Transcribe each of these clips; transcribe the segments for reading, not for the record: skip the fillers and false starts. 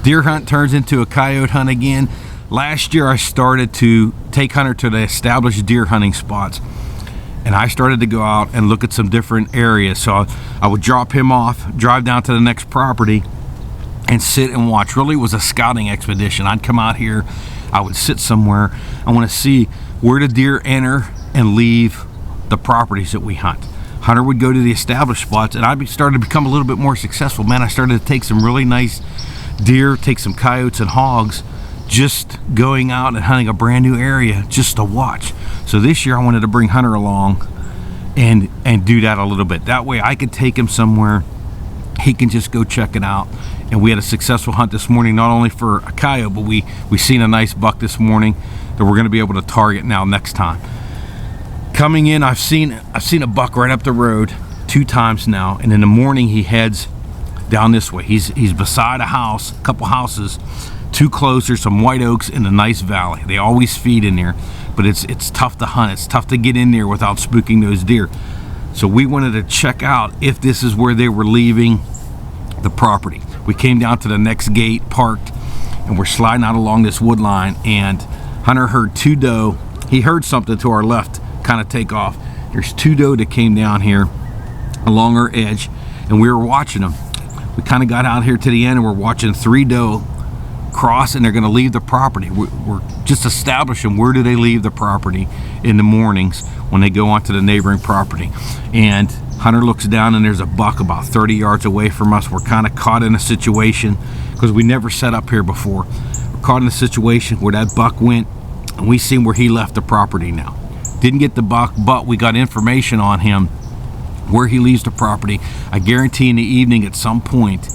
Deer hunt turns into a coyote hunt again. Last year I started to take Hunter to the established deer hunting spots, and I started to go out and look at some different areas. So I would drop him off, drive down to the next property, and sit and watch. Really, it was a scouting expedition. I'd come out here, I would sit somewhere. I want to see where the deer enter and leave the properties that we hunt. Hunter would go to the established spots, and I started to become a little bit more successful. Man, I started to take some really nice deer, take some coyotes and hogs, just going out and hunting a brand new area just to watch. So this year I wanted to bring Hunter along and do that a little bit. That way I could take him somewhere, he can just go check it out. And we had a successful hunt this morning, not only for a coyote, but we seen a nice buck this morning that we're going to be able to target now next time. Coming in, I've seen a buck right up the road 2 times now, and in the morning he heads down this way. He's beside a house, a couple houses, too close. There's some white oaks in a nice valley. They always feed in there, but it's tough to hunt. It's tough to get in there without spooking those deer. So we wanted to check out if this is where they were leaving the property. We came down to the next gate, parked, and we're sliding out along this wood line, and Hunter heard 2 doe. He heard something to our left kind of take off. There's 2 doe that came down here along our edge, and we were watching them. We kind of got out here to the end, and we're watching 3 doe cross, and they're going to leave the property. We're just establishing where do they leave the property in the mornings when they go onto the neighboring property. And Hunter looks down, and there's a buck about 30 yards away from us. We're kind of caught in a situation because we never set up here before. We're caught in a situation where that buck went, and we seen where he left the property now. Didn't get the buck, but we got information on him where he leaves the property. I guarantee in the evening at some point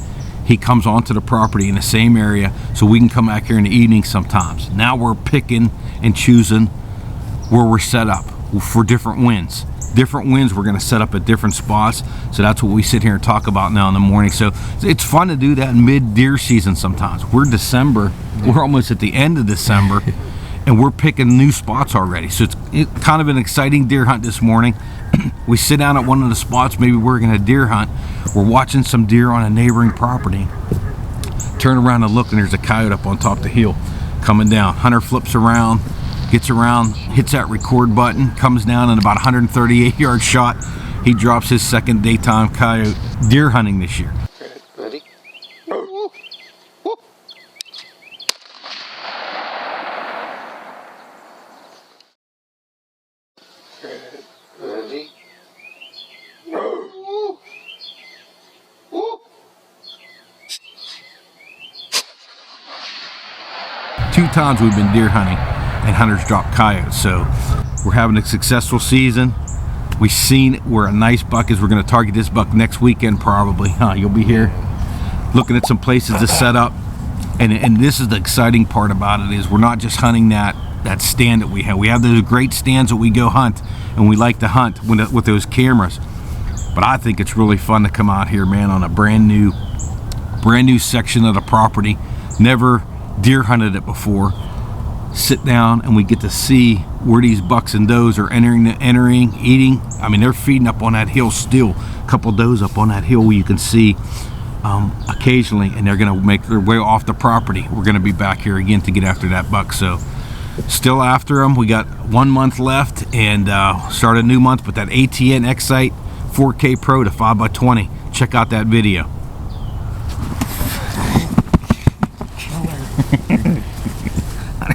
he comes onto the property in the same area, so we can come back here in the evening sometimes. Now we're picking and choosing where we're set up for different wins. Different wins we're going to set up at different spots, so that's what we sit here and talk about now in the morning. So it's fun to do that in mid-deer season sometimes. We're December, we're almost at the end of December, and we're picking new spots already. So it's kind of an exciting deer hunt this morning. We sit down at one of the spots, maybe we're going to deer hunt. We're watching some deer on a neighboring property. Turn around and look, and there's a coyote up on top of the hill coming down. Hunter flips around, gets around, hits that record button, comes down, and about 138-yard shot, he drops his second daytime coyote deer hunting this year. Ready? Ready? 2 times we've been deer hunting, and Hunter's dropped coyotes. So we're having a successful season. We've seen where a nice buck is. We're going to target this buck next weekend probably. You'll be here looking at some places to set up. And this is the exciting part about it, is we're not just hunting that stand that we have. We have those great stands that we go hunt, and we like to hunt with those cameras. But I think it's really fun to come out here, man, on a brand new section of the property. Never deer hunted it before. Sit down, and we get to see where these bucks and does are entering, eating. I mean, they're feeding up on that hill still. A couple does up on that hill where you can see occasionally, and they're going to make their way off the property. We're going to be back here again to get after that buck. So still after them. We got 1 month left, and start a new month with that ATN Excite 4K Pro to 5x20. Check out that video.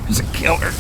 There's a killer.